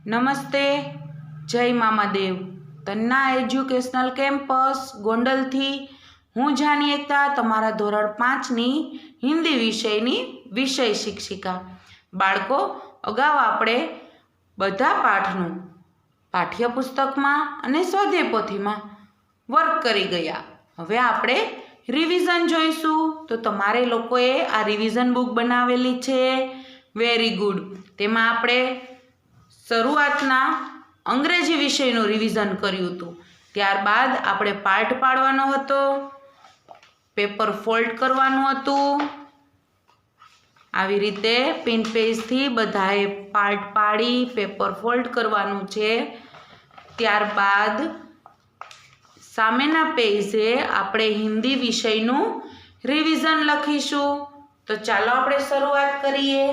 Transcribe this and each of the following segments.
नमस्ते। जय मामादेव। तन्ना educational campus Gondal थी हूँ जानी एकता तमारा धोरण 5 नी हिंदी विषयनी विषय शिक्षिका। बाळको अगाऊ आपणे बधा पाठनु पाठ्यपुस्तक में अने स्वाध्याय पोथी में वर्क करी गया। हवे आपणे रिविजन जोईशुं। तो तमारे लोकोए आ रिविजन बुक बनावेली छे। Very good. तेमां आपणे शरूआतना अंग्रेजी विषयનું रिविजन कर्युं हतुं। त्यारबाद આપણે પાર્ટ પાડવાનો હતો, પેપર ફોલ્ડ કરવાનું હતું। આવી રીતે પિન પેજથી બધાએ પાર્ટ પાડી પેપર ફોલ્ડ કરવાનું છે। ત્યારબાદ સામેના પેજે આપણે હિન્દી વિષયનું રિવિઝન લખીશું। તો ચાલો આપણે શરૂઆત કરીએ।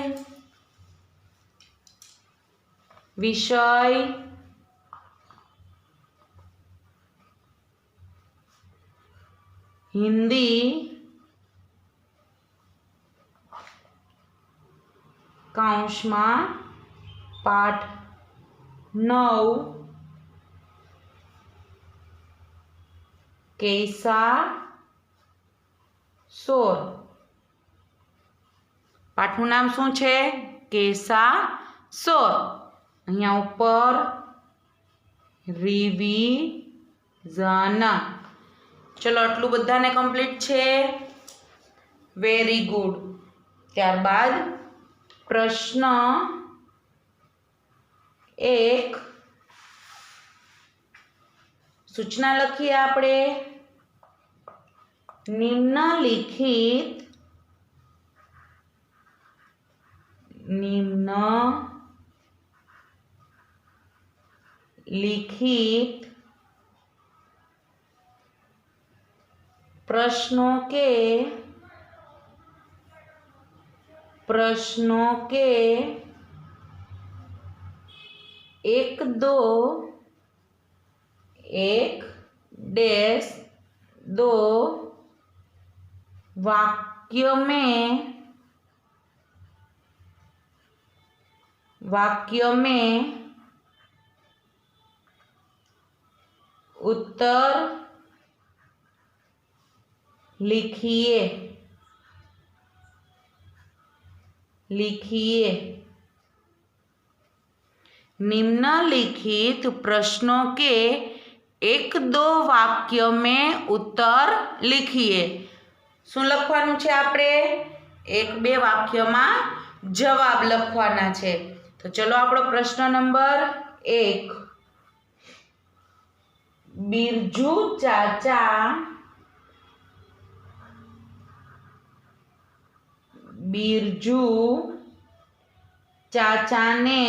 विषय हिंदी काउंस में पाठ 9 कैसा सोर। पाठનું नाम શું છે? कैसा सोर। अहींया उपर रिविजन। चलो आटलू बधाने कम्प्लीट छे। Very good. त्यारबाद प्रश्न 1 सूचना लखीए आपणे। निम्नलिखित प्रश्नों के एक डैश दो वाक्य में उत्तर लिखिए। निम्नलिखित प्रश्नों के 1-2 वाक्य में उत्तर लिखिए। શું લખવાનું છે આપણે? 1-2 વાક્યમાં જવાબ લખવાના છે। તો ચલો આપણો પ્રશ્ન નંબર 1। बिरजू चाचा ने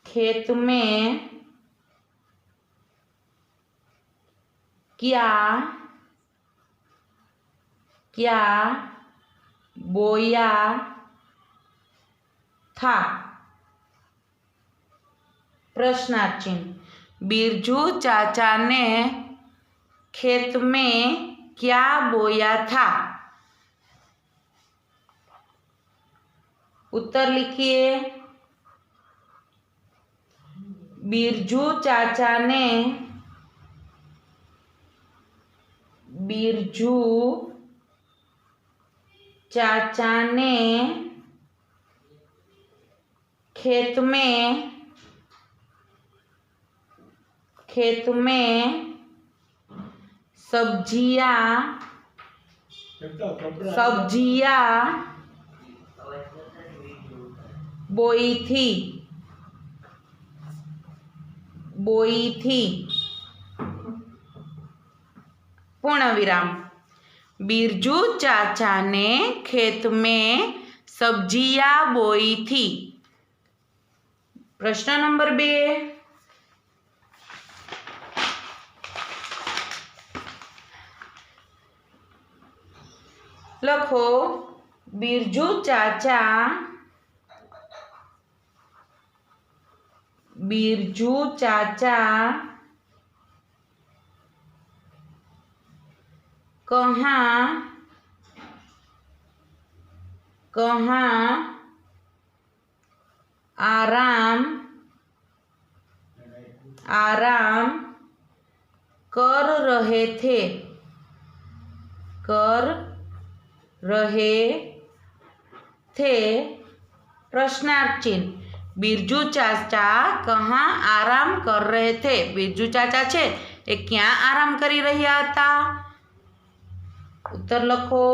खेत में क्या बोया था? प्रश्नार्थ चिन्ह। बिरजू चाचा ने खेत में क्या बोया था? उत्तर लिखिए। बिरजू चाचा ने खेत में सब्जियां बोई थी। पूर्ण विराम। बिरजू चाचा ने खेत में सब्जियां बोई थी। प्रश्न नंबर 2। लखो बिरजू चाचा कहाँ कहाँ आराम कर रहे थे प्रश्नार्थ चिन्ह। बिरजू चाचा कहाँ आराम कर रहे थे? बिरजू चाचा छे ए क्या आराम करी રહ્યા હતા? उत्तर लखो।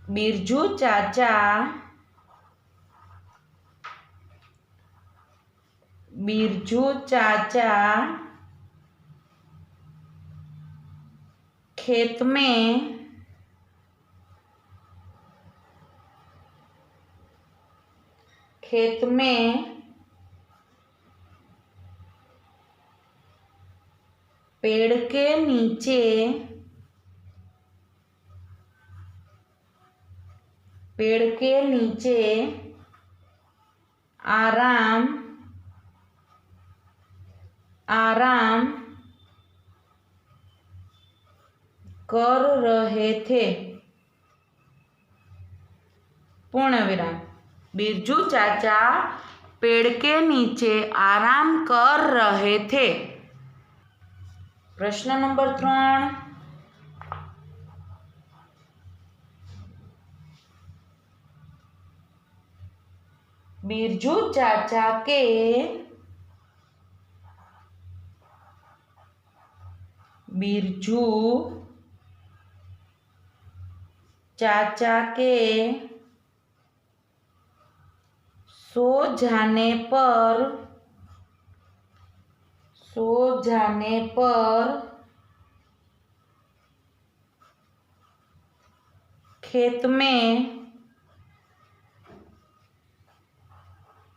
बिरजू चाचा खेत में पेड़ के नीचे आराम कर रहे थे। पूर्ण विराम। बिरजू चाचा पेड़ के नीचे आराम कर रहे थे। प्रश्न नंबर 3। बिरजू चाचा के सो जाने पर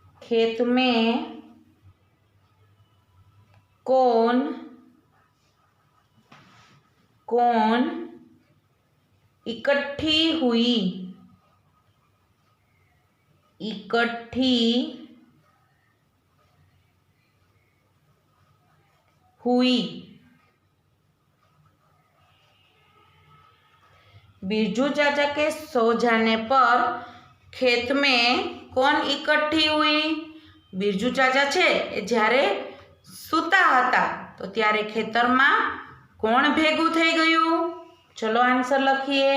खेत में कौन इकट्ठी हुई? बिरजू चाचा के सो जाने पर खेत में कौन इकट्ठी हुई? बिरजू चाचा छे જ્યારે સૂતા હતા તો ત્યારે ખેતરમાં કોણ ભેગું થઈ ગયું? ચલો આન્સર લખીએ।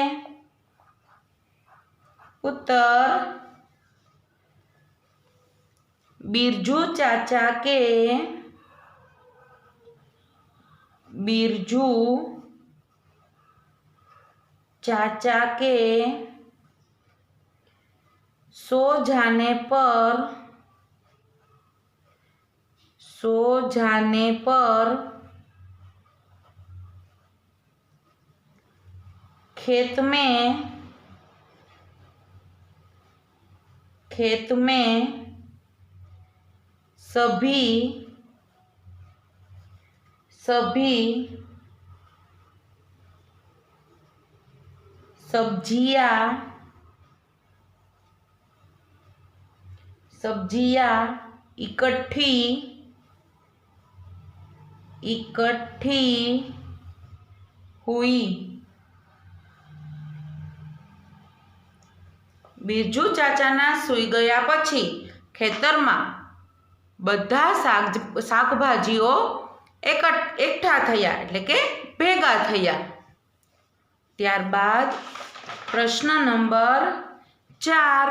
उत्तर बिरजू चाचा के सो जाने पर खेत में सभी सब्जियां इकट्ठी हुई। बिरजू चाचाना सूई गया पछी खेतरमां बधा शाकभाजीओ एकठा थया एटले के भेगा थया। त्यारबाद प्रश्न नंबर 4।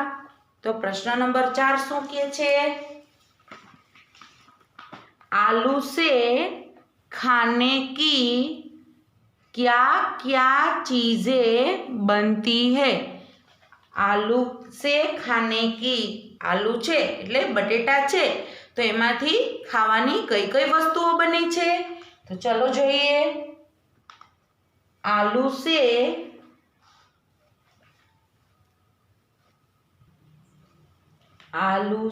तो प्रश्न नंबर 4 શું કહે છે? आलू से खाने की क्या क्या चीजें बनती है? आलू से खाने की आलू छे એટલે બટેટા છે તો એમાંથી ખાવાની કઈ કઈ વસ્તુઓ બને છે? તો ચલો જોઈએ। आलू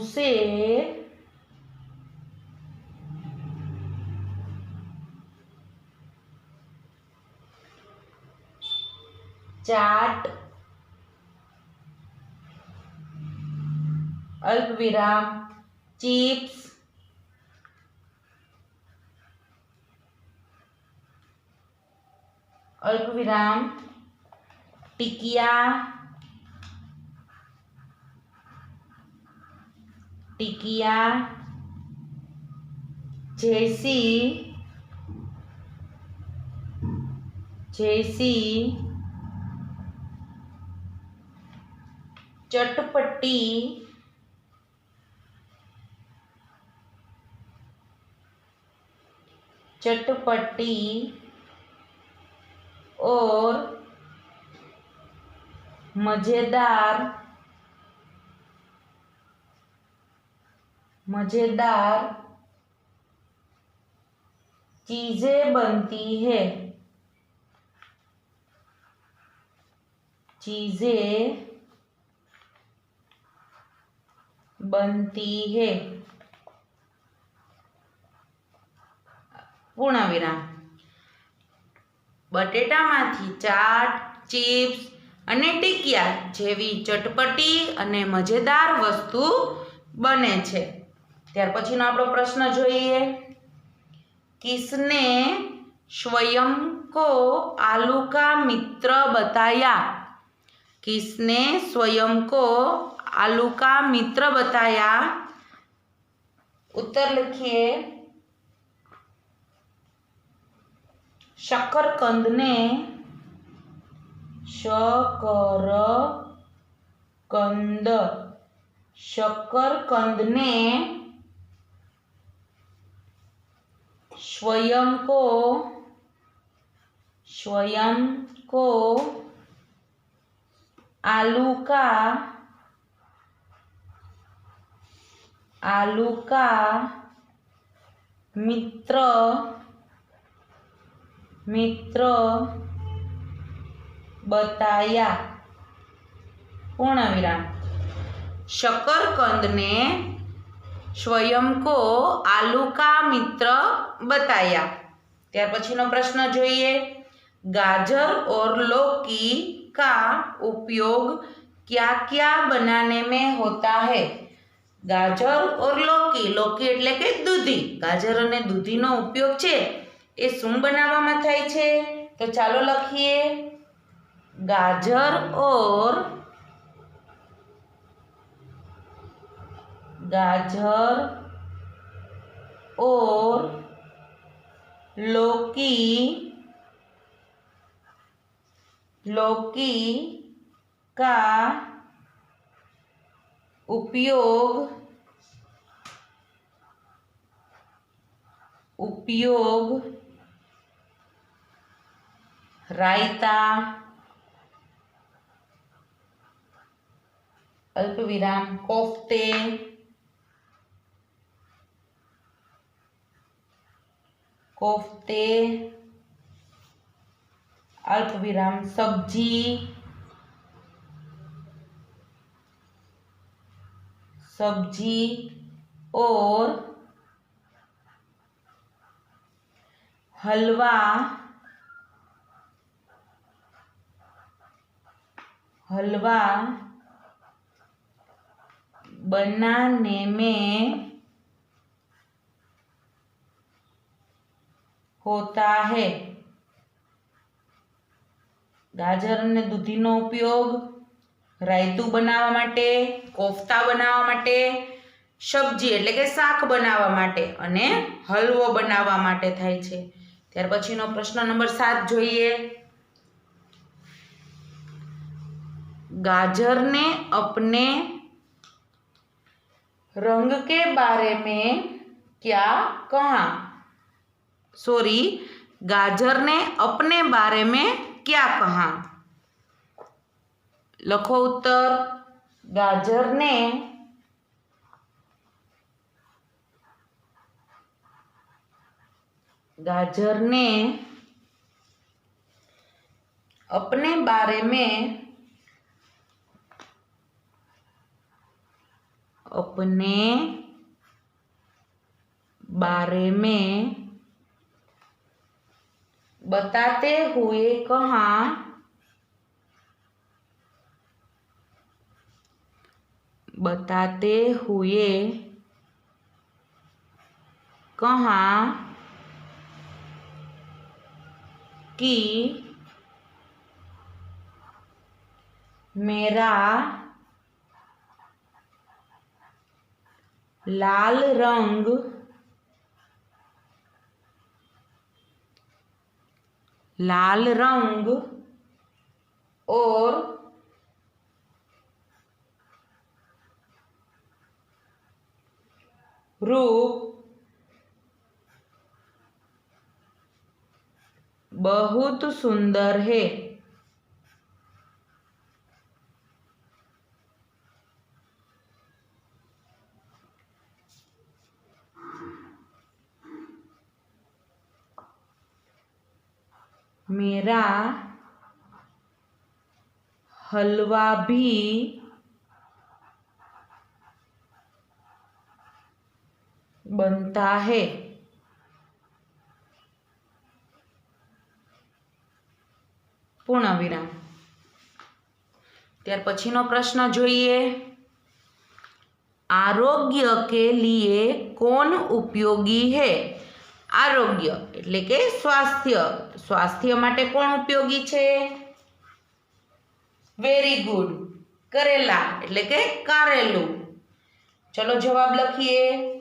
से चाट अल्पविराम चिप्स अल्पविराम टिकिया टिकिया जैसी जैसी चटपटी चटपटी और मजेदार मजेदार चीजें बनती है चीजें बनती है पूर्णविराम बटेटामांथी चाट चिप्स અને ટીકિયા જેવી ચટપટી અને મજેદાર વસ્તુ બને છે। ત્યાર પછીનો આપણો પ્રશ્ન જોઈએ। किसने स्वयं को आलू का मित्र बताया? किसने स्वयं को आलू का मित्र बताया? उत्तर लिखिए। शकरकंद ने शकरकंद ने स्वयं को आलू का मित्र बताया पूर्णविराम। शकरकंद ने स्वयं को आलू का मित्र बताया। त्यार पछीनो प्रश्न जोईए। गाजर और लौकी का उपयोग क्या क्या बनाने में होता है? गाजर और लौकी लौकी एटले के दूधी गाजर अने दूधीनो उपयोग छे ए शुं बनावामां थाय छे? तो चालो लखीए। गाजर और लौकी का उपयोग रायता अल्पविराम कोफ्ते अल्पविराम सब्जी और हलवा बनाने में होता है। गाजर ने दूधीनो उपयोग रायतु बनावा माटे, कोफ्ता बनावा माटे, सब्जी एटले के शाक बनावा माटे अने हलवो बनावा माटे थाय छे। त्यार पछीनो प्रश्न नंबर 7 जोईए। गाजर ने अपने रंग के बारे में क्या कहा? गाजर ने अपने बारे में क्या कहा? लखो उत्तर। गाजर ने अपने बारे में बताते हुए कहा कि मेरा लाल रंग और रूप बहुत सुंदर है। मेरा हलवा भी बनता है। पूर्ण विराम। त्यार पछीनो प्रश्न जोईए। आरोग्य के लिए कौन उपयोगी है? आरोग्य एटले के स्वास्थ्य। स्वास्थ्य माटे कोण उपयोगी छे? वेरी गुड, करेला एटले के कारेलू। चलो जवाब लखीए।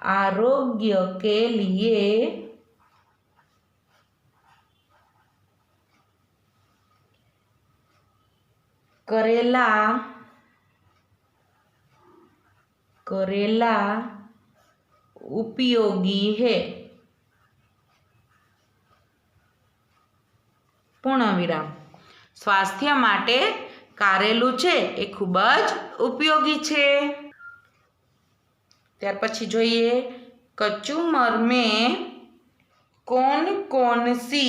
आरोग्य के लिए करेला उपयोगी है। पूर्ण विराम। स्वास्थ्य माटे कारेलू छे ए खूब ज उपयोगी छे। त्यार पछी जोईए। कचूमर में कौन कौन सी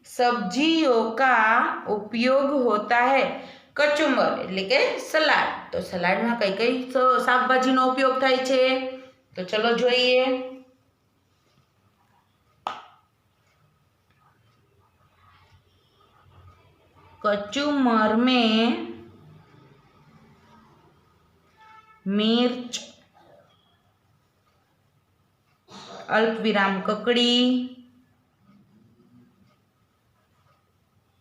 सब्जियों का उपयोग होता है? कचूमर एटले के सलाड। तो सलाड में कई कई शाकभाजी नो उपयोग थाय छे? तो चलो जोईए। कचूमर में मिर्च, अल्पविराम ककड़ी,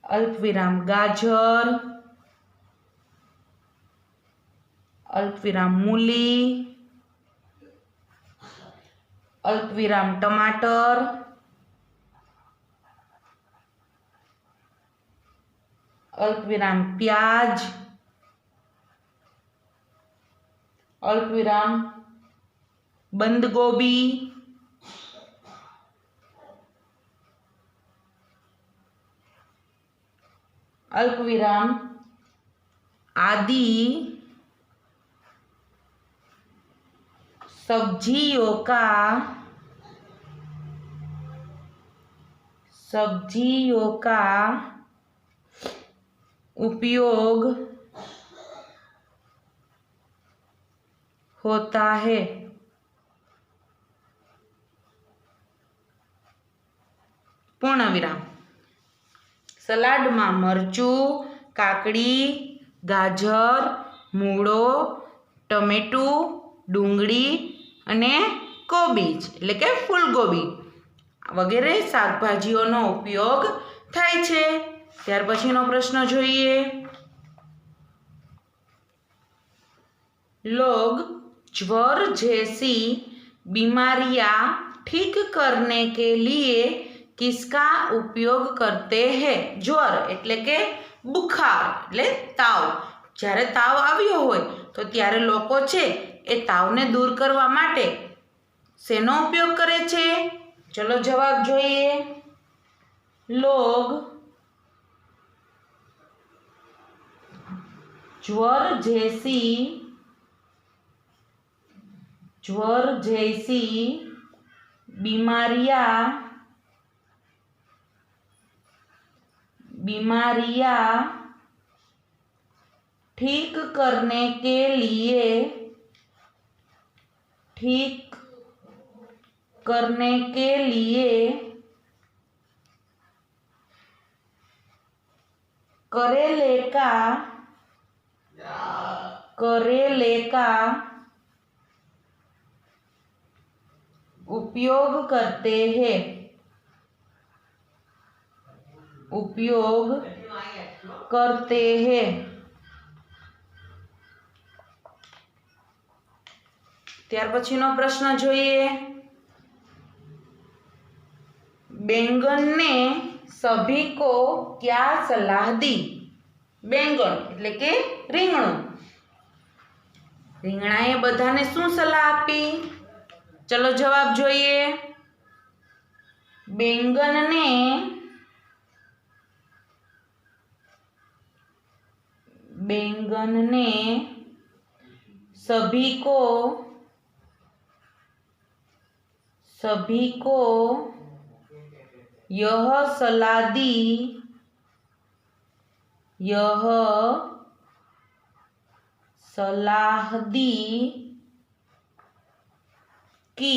अल्पविराम गाजर, अल्पविराम मूली, अल्पविराम टमाटर, अल्पविराम प्याज, अल्पविराम बंद गोभी, अल्पविराम आदि सब्जियों का उपयोग होता है। पूर्ण विराम। सलाड में मरचू, काकड़ी, गाजर, मूळो, टमेटू, डूंगળી अने कोबीज एटले के फूलगोबी वगैरह शाकभाजीओनो उपयोग थाय छे। त्यार पछीनो प्रश्न जोईए। लोग ज्वर जैसी बीमारियां ठीक करने के लिए किसका उपयोग करते हैं? ज्वर एटले के बुखार एटले ताव। જ્યારે તાવ આવ્યો હોય તો ત્યારે લોકો છે એ તાવને દૂર કરવા માટે શેનો ઉપયોગ કરે છે? ચલો જવાબ જોઈએ। लोग ज्वर जैसी बीमारियां ठीक करने के लिए करेले का उपयोग करते हैं। उपयोग करते हैं। ત્યાર પછીનો પ્રશ્ન જોઈએ। बैंगन ने सभी को क्या सलाह दी? बैंगन એટલે કે રીંગણું, રીંગણાએ બધાને શું સલાહ આપી? ચલો જવાબ જોઈએ। बैंगन ने सभी को यह सलाह दी कि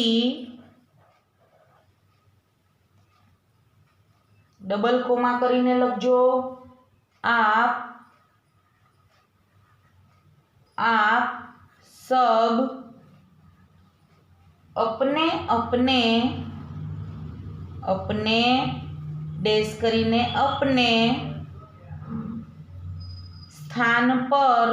डबल कोमा करीने लखजो, आप सब अपने डैश करीने अपने स्थान पर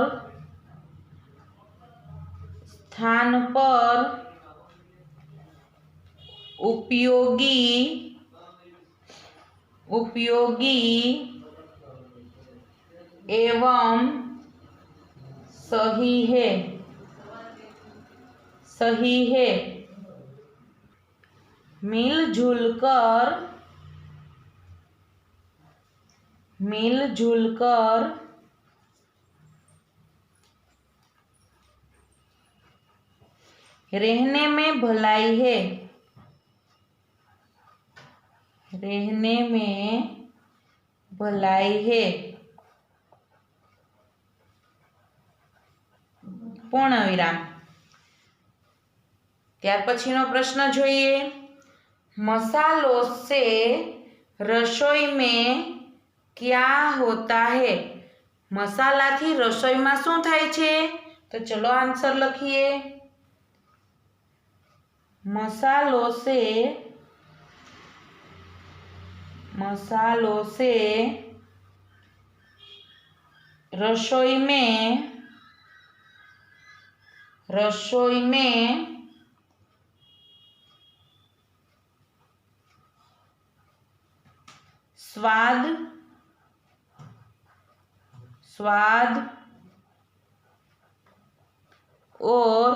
उपयोगी एवं सही है मिलजुल कर रहने में भलाई है। પૂર્ણ વિરામ। ત્યાર પછીનો પ્રશ્ન જોઈએ। मसालों से रसोई में क्या होता है? मसालाथी रसोईमां शुं थाय छे? तो चलो आंसर लखीए। मसालों से रसोई में स्वाद और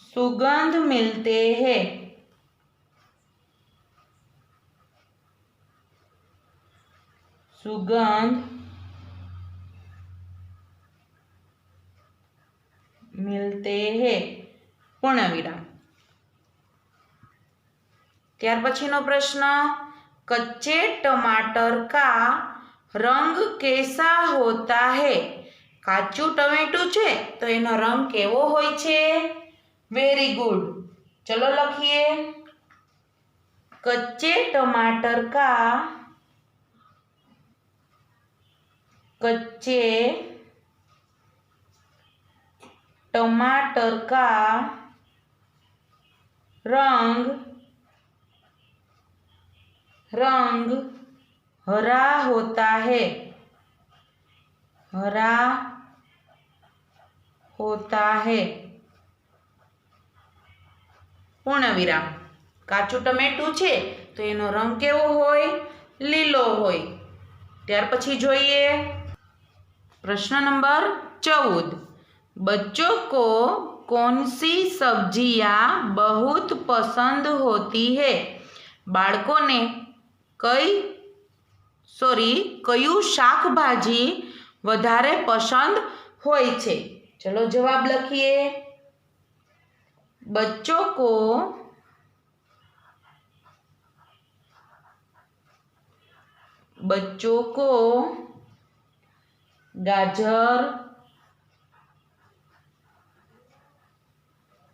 सुगंध मिलते हैं। पूर्ण विराम। ત્યાર પછીનો પ્રશ્ન। कच्चे टमाटर का रंग कैसा होता है? કાચું ટમેટું છે તો એનો રંગ કેવો હોય છે? Very good. ચલો લખીએ। कच्चे टमाटर का रंग हरा होता है। पूर्ण विराम। કાચું ટમેટું છે તો એનો રંગ કેવો હોય? લીલો હોય। ત્યાર પછી જોઈએ પ્રશ્ન નંબર 14। बच्चों को कौन सी सब्जियां बहुत पसंद होती है? बाळकोने कयु शाकभाजी વધારે પસંદ હોય છે? चलो जवाब लखीए। बच्चों को गाजर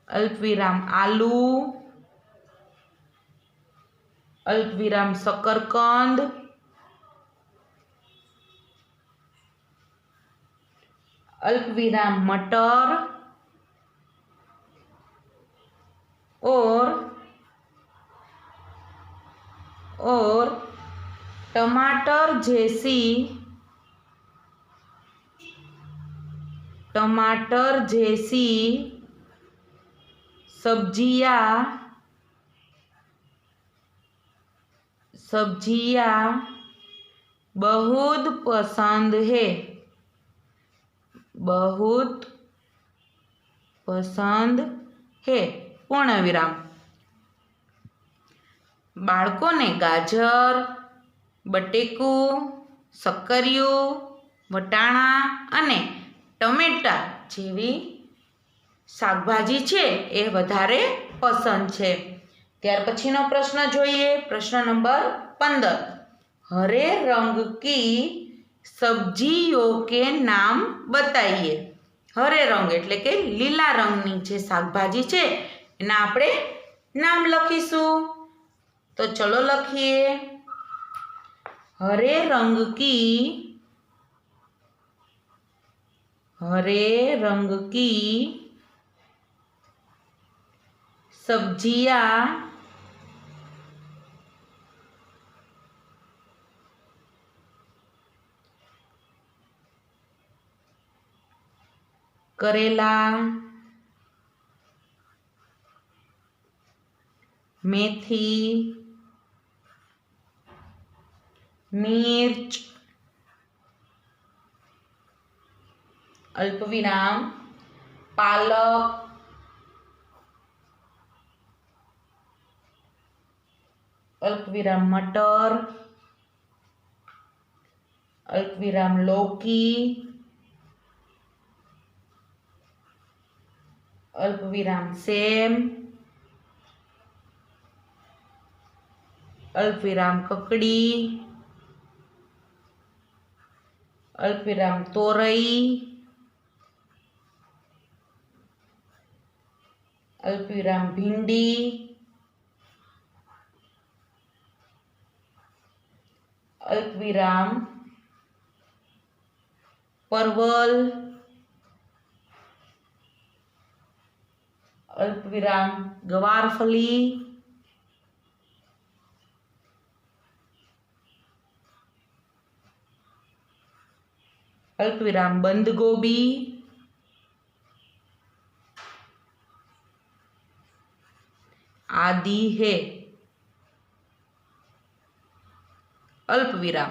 अल्पविराम आलू अल्पविराम शकरकंद अल्पविराम मटर और और टमाटर जैसी सब्जियां बहुत पसंद है। पूर्ण विराम। बाळकोने गाजर, बटेकू, सक्करिયું, वटाणा अने टमेटा जेवी शाकभाजी छे ए वधारे पसंद छे। त्यार पछीनो प्रश्न जोईए। प्रश्न नंबर 15। हरे रंग की सब्जियों के नाम बताइए। हरे रंग एटले के लीला रंगनी जे शाकभाजी छे एना आपणे नाम लखीशुं। तो चलो लखीए। हरे रंग की सब्जियां करेला, मेथी, मिर्च, अल्पविराम पालक, अल्पविराम मटर, अल्पविराम लौकी, अल्पविराम सेम, अल्पविराम ककड़ी, अल्पविराम तोरई, अल्पविराम भिंडी, अल्पविराम परवल, अल्पविराम गवारफली, अल्पविराम बंद गोभी, आदि है। अल्पविराम।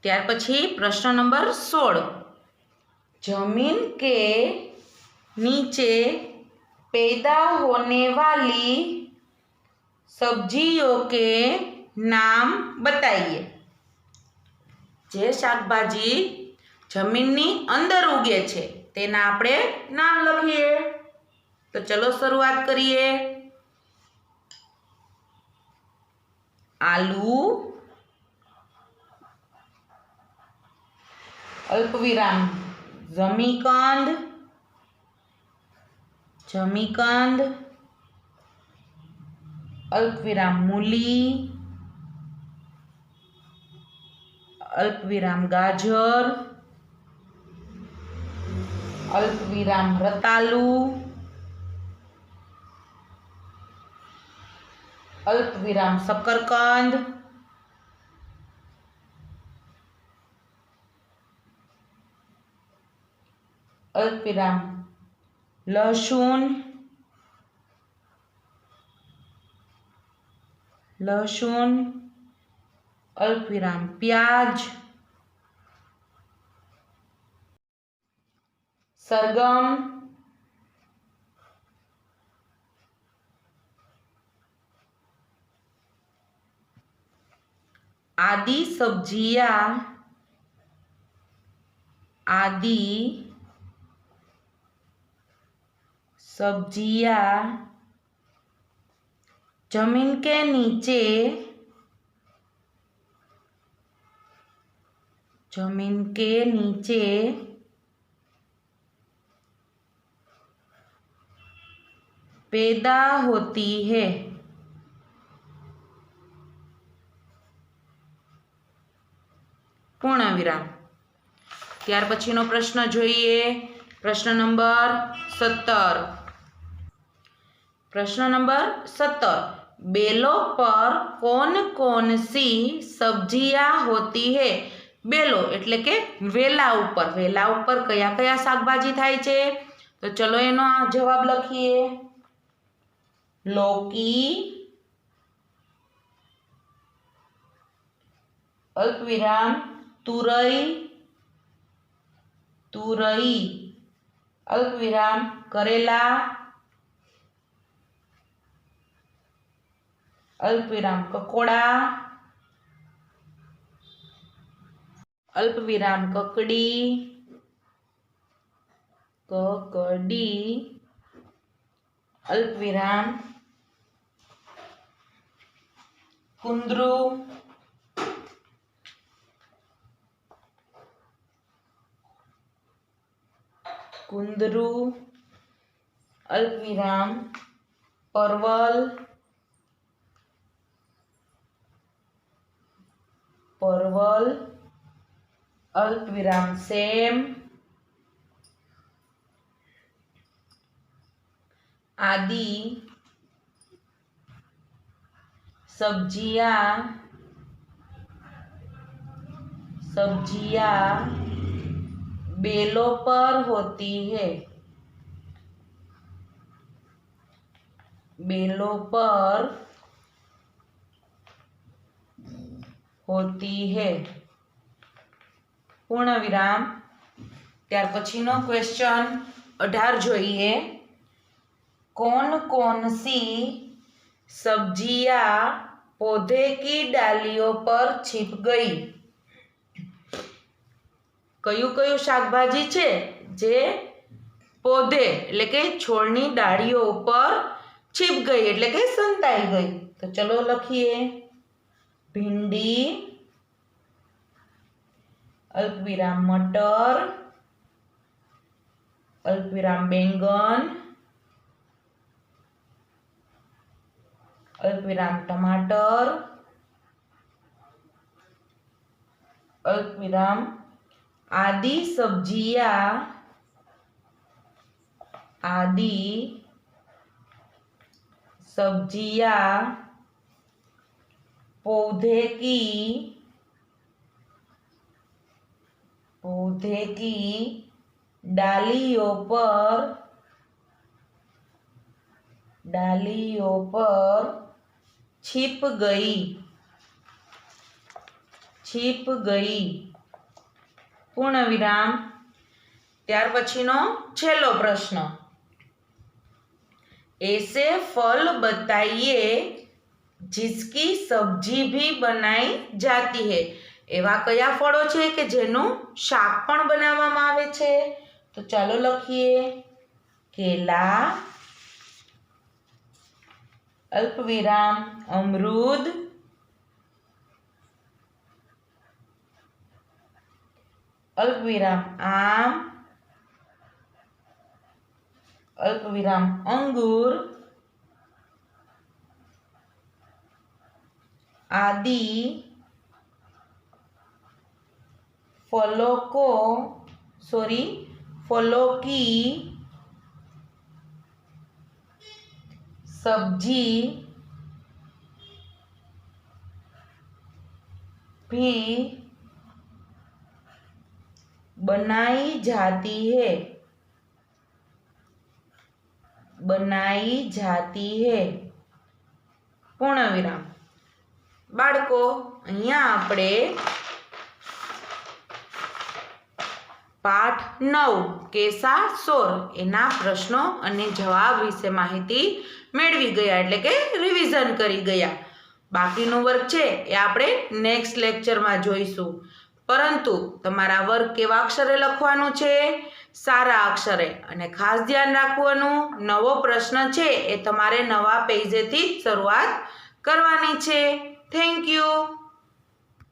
त्यार पछी प्रश्न नंबर 16। जमीन के नीचे पैदा होने वाली सब्जियों के नाम बताइए। जे शाकभाजी जमीननी अंदर उगे छे तेना आपणे नाम लखीए। तो चलो शुरुआत करिए। आलू, अल्पविराम जमीकंद, अल्पविराम मूली, अल्पविराम गाजर, अल्पविराम रतालू, अल्पविराम शकरकंद, अल्पविराम लहसुन, अल्पविराम प्याज, सरगम, आदि सब्जियां जमीन के नीचे पैदा होती है। पूर्ण विराम। त्यार पछीनो प्रश्न जोईए। प्रश्न नंबर 17। प्रश्न नंबर 17। बेलों पर कौन कौन सी सब्जियां होती है? बेलो એટલે કે વેલા ઉપર કયા કયા શાકભાજી થાય છે? તો ચલો એનો જવાબ લખીએ. લૌકી, અલ્પવિરામ તુરઈ, અલ્પવિરામ કરેલા, અલ્પવિરામ કકોડા, અલ્પવિરામ કકડી, અલ્પવિરામ કુંદरू, અલ્પવિરામ પરવલ, અલ્પવિરામ સેમ, आदि सब्जियां बेलों पर होती है. पूर्ण विराम. त्यार पछीनो क्वेश्चन 18 जोईए. कौन कौन सी सब्जियां पौधे की डालियों पर छिप गई? कयु कयु शाकभाजी छे जे पौधे એટલે કે છોડની ડાળીઓ ઉપર छिप गई એટલે કે સંતાઈ ગઈ. તો ચલો લખીએ. ભીંડી, અલ્પવિરામ મટર, અલ્પવિરામ બેંગન, अल्पविराम टमाटर, अल्पविराम आदि सब्जियां पौधे की डालियों पर छिप गई. पूर्ण विराम. त्यार पछीनो छेल्लो प्रश्न. ऐसे फल बताइए जिसकी सब्जी भी बनाई जाती है. एवा कया फळो छे के जेनुं शाक पण बनाववामां आवे छे? तो चालो लखीए. केला, अल्पविराम अमरूद, अल्पविराम आम, अल्पविराम अंगूर आदि फलों की सब्जी भी बनाई जाती है. पूर्ण विराम. बाळको अहींया आपणे पाठ 9 केसा सोर एना प्रश्नों अने जवाब विषे माहिती मेळवी गया एटले के रिविजन करी गया. बाकीनो वर्क छे ए आपणे नेक्स्ट लेक्चरमां जोईशुं. परंतु तमारा वर्क केवा अक्षरे लखवानुं छे? सारा अक्षरे. अने खास ध्यान राखवानुं नवो प्रश्न छे ए तमारे नवा पेजेथी शुरुआत करवानी छे. Thank you.